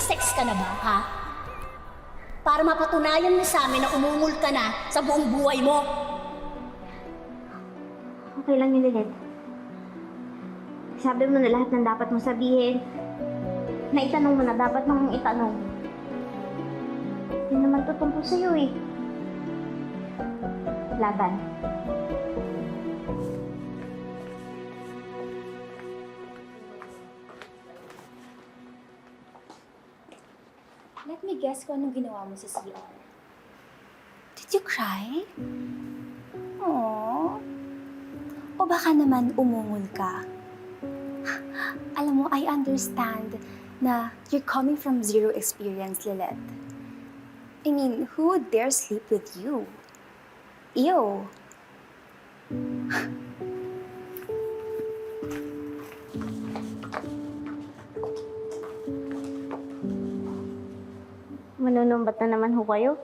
nakipag-sex ka na ba, ha? Para mapatunayan mo sa amin na umungol ka na sa buong buhay mo. Okay lang yun, Lynette. Sabi mo na lahat ng dapat mong sabihin. Naitanong mo na dapat mong itanong. Hindi naman to tungkol sa'yo eh. Laban. Let me guess kung anong ginawa mo sa CR. Did you cry? Aww. O baka naman umungol ka? Alam mo, I understand na you're coming from zero experience, Lilette. I mean, who would dare sleep with you? Ew. Manunumbat na naman ho kayo.